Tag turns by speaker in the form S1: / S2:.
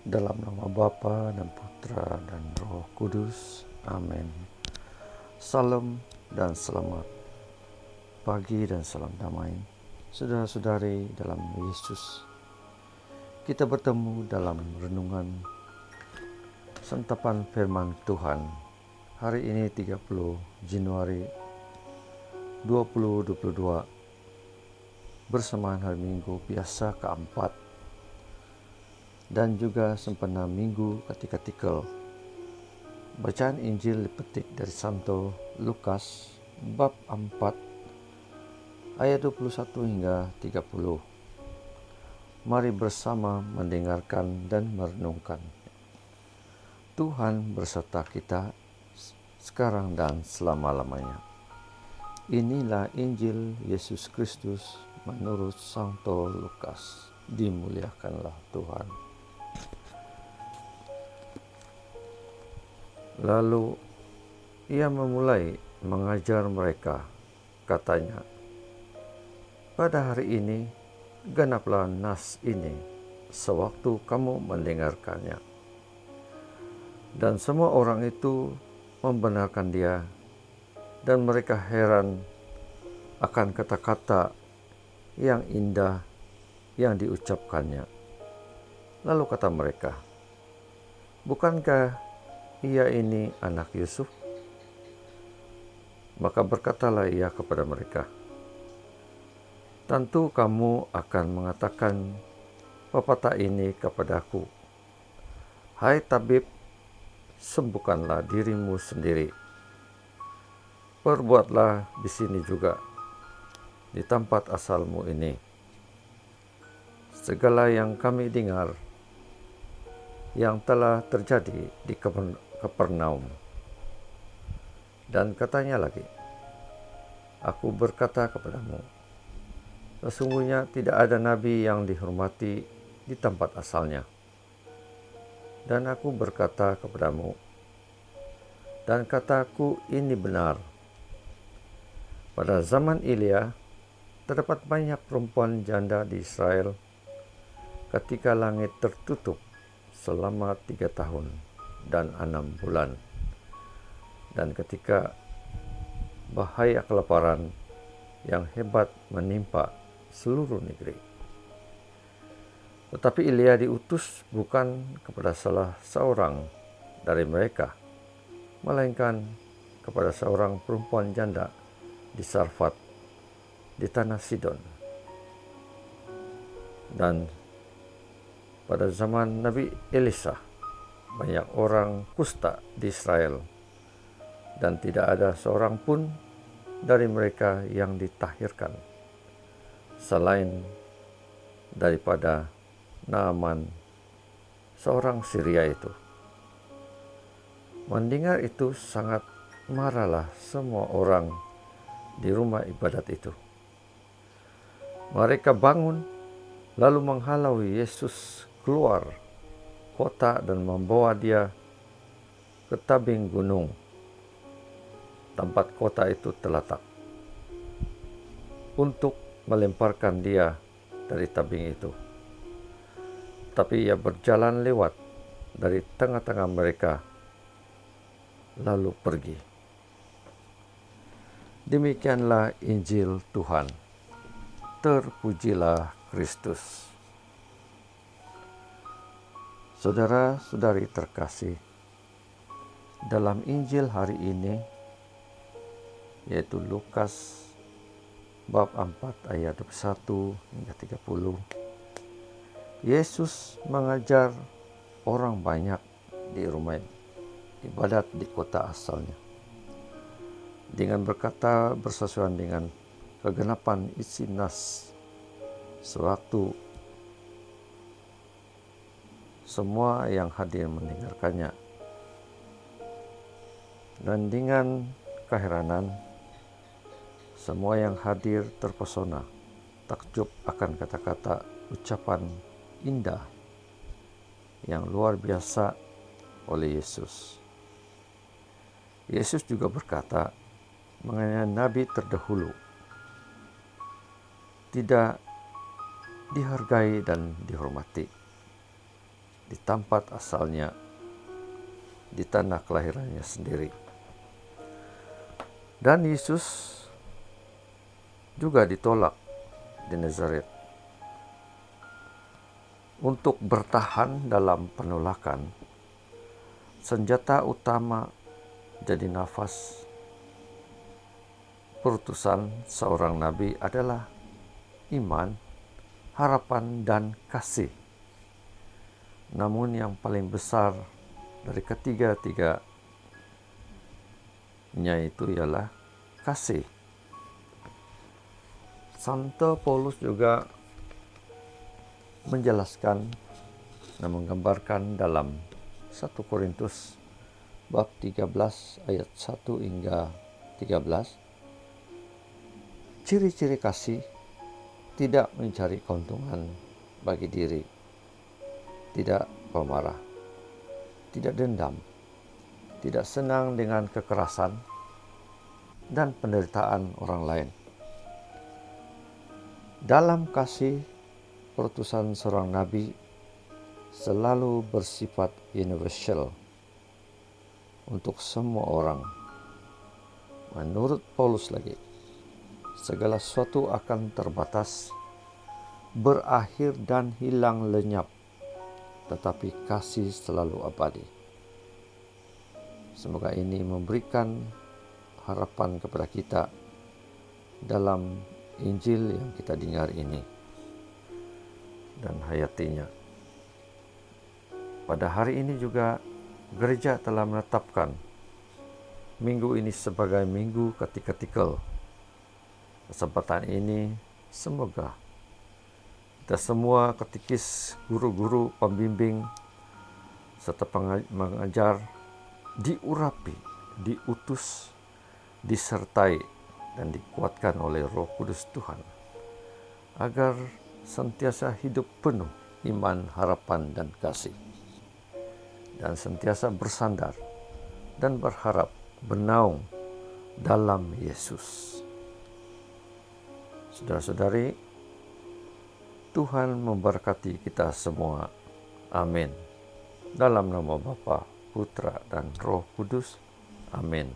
S1: Dalam nama Bapa dan Putra dan Roh Kudus. Amin. Salam dan selamat pagi dan salam damai, saudara-saudari dalam Yesus. Kita bertemu dalam renungan santapan firman Tuhan hari ini 30 Januari 2022 bersamaan hari Minggu biasa keempat dan juga sempena Minggu ketika-tikel. Bacaan Injil dipetik dari Santo Lukas bab 4 ayat 21 hingga 30. Mari bersama mendengarkan dan merenungkan. Tuhan berserta kita sekarang dan selama-lamanya. Inilah Injil Yesus Kristus menurut Santo Lukas. Dimuliakanlah Tuhan. Lalu ia memulai mengajar mereka, katanya, "Pada hari ini genaplah nas ini sewaktu kamu mendengarkannya." Dan semua orang itu membenarkan dia, dan mereka heran akan kata-kata yang indah yang diucapkannya. Lalu kata mereka, "Bukankah ia ini anak Yusuf?" Maka berkatalah ia kepada mereka, "Tentu kamu akan mengatakan pepatah ini kepadaku, 'Hai tabib, sembuhkanlah dirimu sendiri. Perbuatlah di sini juga, di tempat asalmu ini, segala yang kami dengar yang telah terjadi di Kapernaum.' Dan katanya lagi, 'Aku berkata kepadamu, sesungguhnya tidak ada nabi yang dihormati di tempat asalnya. Dan aku berkata kepadamu, dan kataku ini benar, pada zaman Elia terdapat banyak perempuan janda di Israel ketika langit tertutup selama 3 tahun dan 6 bulan, dan ketika bahaya kelaparan yang hebat menimpa seluruh negeri. Tetapi Elia diutus bukan kepada salah seorang dari mereka, melainkan kepada seorang perempuan janda di Sarfat, di tanah Sidon. Dan pada zaman Nabi Elisa, banyak orang kusta di Israel, dan tidak ada seorang pun dari mereka yang ditahirkan, selain daripada Naaman, seorang Syria itu." Mendengar itu sangat marahlah semua orang di rumah ibadat itu. Mereka bangun lalu menghalau Yesus keluar kota dan membawa dia ke tabing gunung tempat kota itu terletak, untuk melemparkan dia dari tabing itu. Tapi ia berjalan lewat dari tengah-tengah mereka lalu pergi. Demikianlah Injil Tuhan. Terpujilah Kristus. Saudara-saudari terkasih, dalam Injil hari ini, yaitu Lukas bab 4 ayat 21 hingga 30, Yesus mengajar orang banyak di rumah ibadat di kota asalnya, dengan berkata bersesuaian dengan kegenapan isi nas sewaktu semua yang hadir mendengarkannya. Dan dengan keheranan, semua yang hadir terpesona, takjub akan kata-kata ucapan indah yang luar biasa oleh Yesus. Yesus juga berkata mengenai nabi terdahulu, tidak dihargai dan dihormati. di tempat asalnya, di tanah kelahirannya sendiri. Dan Yesus juga ditolak di Nazaret. Untuk bertahan dalam penolakan, senjata utama jadi nafas perutusan seorang nabi adalah iman, harapan, dan kasih. Namun yang paling besar dari ketiga-tiganya itu ialah kasih. Santo Paulus juga menjelaskan dan menggambarkan dalam 1 Korintus bab 13 ayat 1 hingga 13. Ciri-ciri kasih: tidak mencari keuntungan bagi diri, tidak pemarah, tidak dendam, tidak senang dengan kekerasan dan penderitaan orang lain. Dalam kasih, perutusan seorang nabi selalu bersifat universal untuk semua orang. Menurut Paulus lagi, segala sesuatu akan terbatas, berakhir dan hilang lenyap, tetapi kasih selalu abadi. Semoga ini memberikan harapan kepada kita dalam Injil yang kita dengar ini dan hayatinya. Pada hari ini juga gereja telah menetapkan minggu ini sebagai minggu katikutikal. Kesempatan ini semoga kita semua katekis, guru-guru, pembimbing, serta pengajar diurapi, diutus, disertai, dan dikuatkan oleh Roh Kudus Tuhan, agar sentiasa hidup penuh iman, harapan, dan kasih, dan sentiasa bersandar dan berharap bernaung dalam Yesus. Saudara-saudari, Tuhan memberkati kita semua. Amin. Dalam nama Bapa, Putra, dan Roh Kudus. Amin.